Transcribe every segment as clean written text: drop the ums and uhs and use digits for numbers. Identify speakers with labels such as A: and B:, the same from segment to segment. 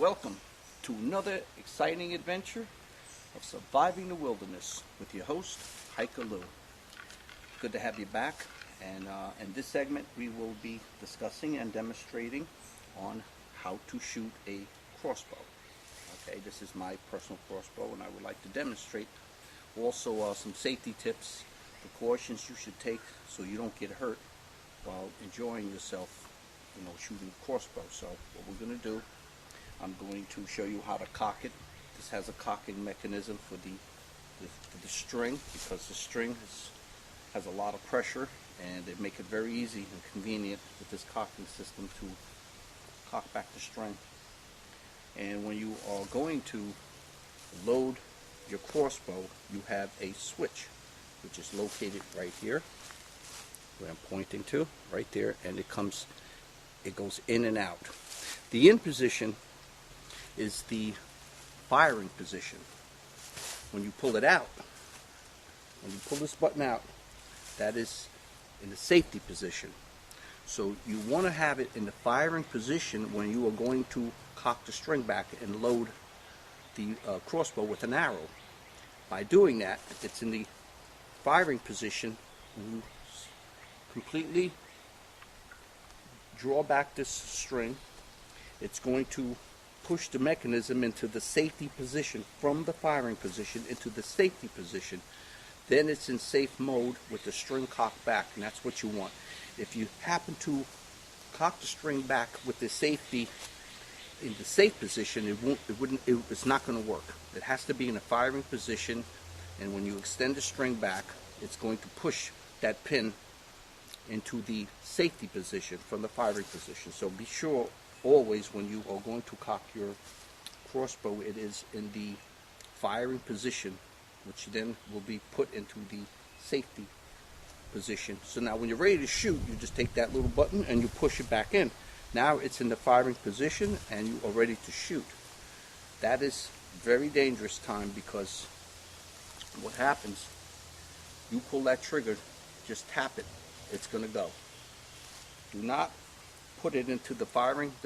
A: Welcome to another exciting adventure of surviving the wilderness with your host, Hiker Lou. Good to have you back, and in this segment we will be discussing and demonstrating on how to shoot a crossbow. Okay, this is my personal crossbow, and I would like to demonstrate also some safety tips, precautions you should take so you don't get hurt while enjoying yourself, shooting a crossbow. So what we're going to do, I'm going to show you how to cock it. This has a cocking mechanism for the string, because the string has a lot of pressure, and they make it very easy and convenient with this cocking system to cock back the string. And when you are going to load your crossbow, you have a switch, which is located right here, where I'm pointing to, right there, and it goes in and out. The in position is the firing position. When you pull it out, when you pull this button out, that is in the safety position. So you want to have it in the firing position when you are going to cock the string back and load the crossbow with an arrow. By doing that, it's in the firing position. When you completely draw back this string, it's going to push the mechanism into the safety position, from the firing position into the safety position. Then it's in safe mode with the string cocked back, and that's what you want. If you happen to cock the string back with the safety in the safe position, it's not going to work. It has to be in a firing position, and when you extend the string back, it's going to push that pin into the safety position from the firing position. So be sure always when you are going to cock your crossbow, it is in the firing position, which then will be put into the safety position. So now when you're ready to shoot, you just take that little button and you push it back in. Now it's in the firing position and you are ready to shoot. That is very dangerous time, because what happens, you pull that trigger, just tap it, it's going to go. Do not put it into the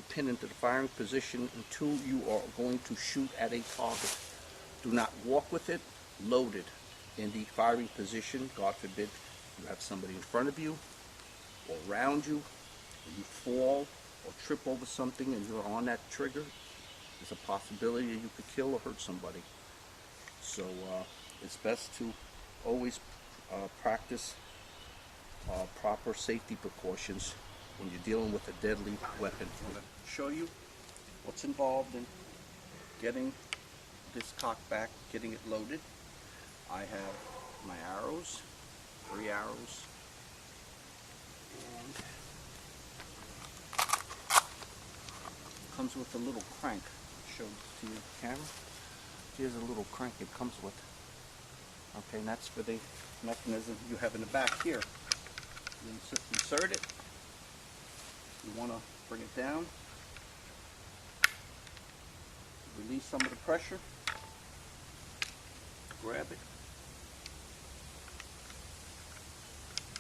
A: pin into the firing position until you are going to shoot at a target. Do not walk with it loaded in the firing position. God forbid you have somebody in front of you or around you, and you fall or trip over something and you're on that trigger, there's a possibility that you could kill or hurt somebody. So it's best to always practice proper safety precautions when you're dealing with a deadly weapon. I'm going to show you what's involved in getting this cocked back, getting it loaded. I have my arrows, 3 arrows, and it comes with a little crank. I'll show this to you, camera. Here's a little crank it comes with. Okay, and that's for the mechanism you have in the back here. You insert it. You want to bring it down, release some of the pressure, grab it,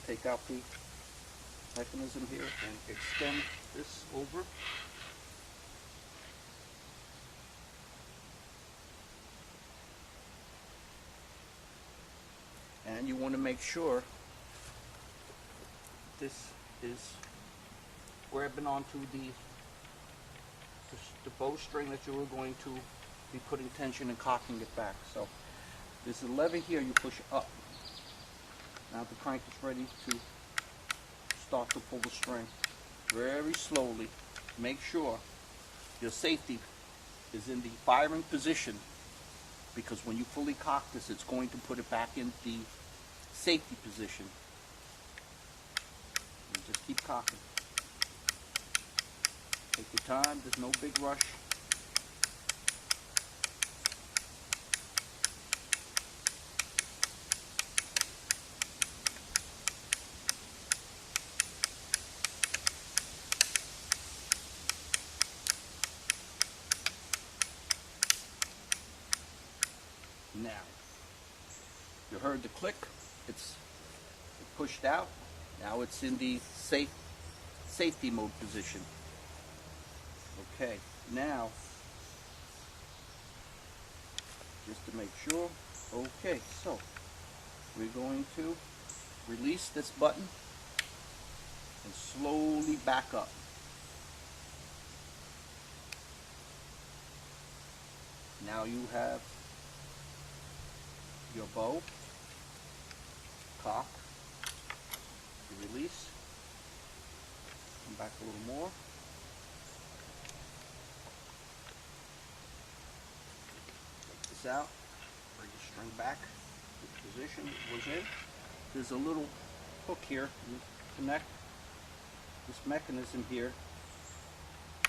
A: take out the mechanism here and extend this over. And you want to make sure this is grabbing onto the bowstring that you are going to be putting tension and cocking it back. So there's a lever here you push up. Now the crank is ready to start to pull the string. Very slowly. Make sure your safety is in the firing position, because when you fully cock this, it's going to put it back in the safety position. And just keep cocking. Take your time, there's no big rush. Now, you heard the click, it's pushed out. Now it's in the safety mode position. Okay, now just to make sure. Okay, so we're going to release this button and slowly back up. Now you have your bow, cock, you release, come back a little more. Take this out, bring the string back to the position it was in. There's a little hook here, you connect this mechanism here,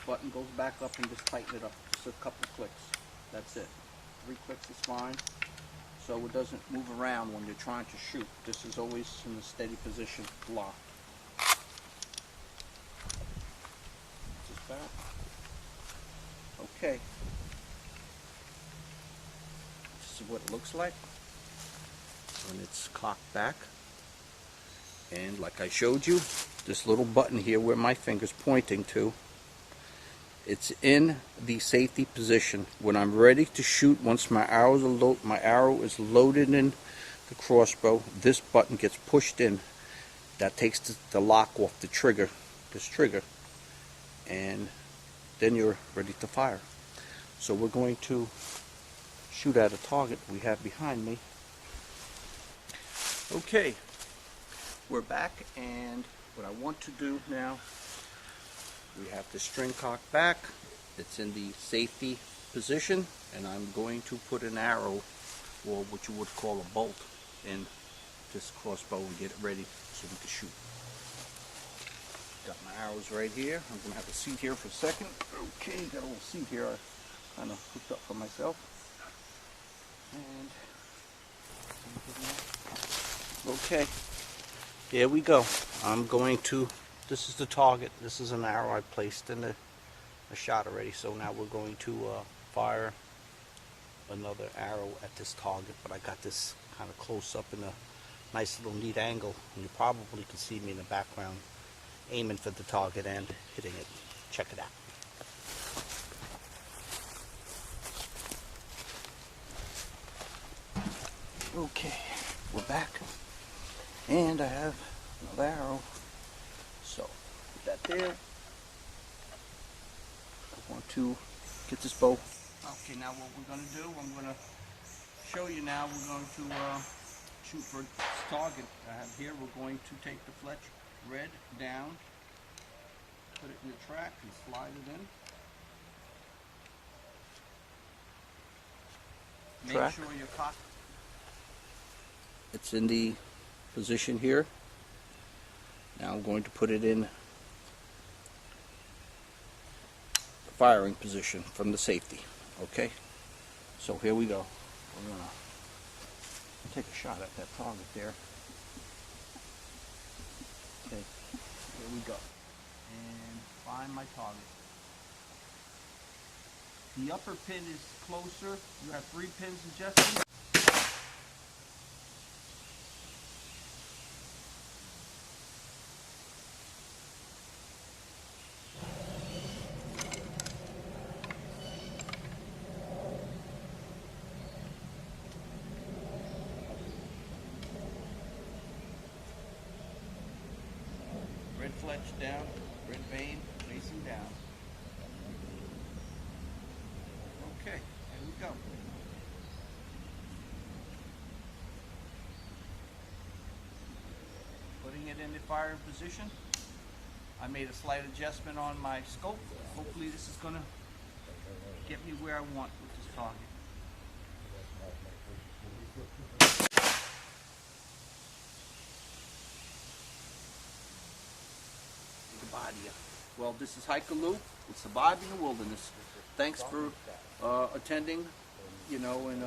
A: button goes back up and just tighten it up, just a couple clicks, that's it. 3 clicks is fine, so it doesn't move around when you're trying to shoot. This is always in a steady position, locked. Just back. Okay. This is what it looks like when it's cocked back. And like I showed you, this little button here where my finger's pointing to, it's in the safety position. When I'm ready to shoot, once my arrow is loaded in the crossbow, this button gets pushed in. That takes the lock off the trigger, this trigger, and then you're ready to fire. So we're going to shoot at a target we have behind me. Okay, we're back, and what I want to do now, we have the string cocked back. It's in the safety position, and I'm going to put an arrow, or what you would call a bolt, in this crossbow and get it ready so we can shoot. Got my arrows right here. I'm going to have a seat here for a second. Okay, got a little seat here I kind of hooked up for myself. And okay, here we go. I'm going to, this is the target. This is an arrow I placed in a shot already. So now we're going to fire another arrow at this target. But I got this kind of close up in a nice little neat angle. And you probably can see me in the background aiming for the target and hitting it. Check it out. Okay, we're back. And I have another arrow. So, put that there. I want to get this bow. Okay, now what we're going to do, I'm going to show you now, we're going to shoot for this target I have here. We're going to take the fletch red down, put it in the track and slide it in. Make sure your cock, it's in the position here. Now I'm going to put it in the firing position from the safety. Okay, so here we go. We're going to take a shot at that target there. Okay, here we go. And find my target. The upper pin is closer. You have 3 pins adjusted. Red fletch down, red vein facing down. Okay, there we go. Putting it in the firing position. I made a slight adjustment on my scope. Hopefully this is going to get me where I want with this target. Well, this is Hikaloo. It's the vibe in the wilderness. Thanks for attending, you know, and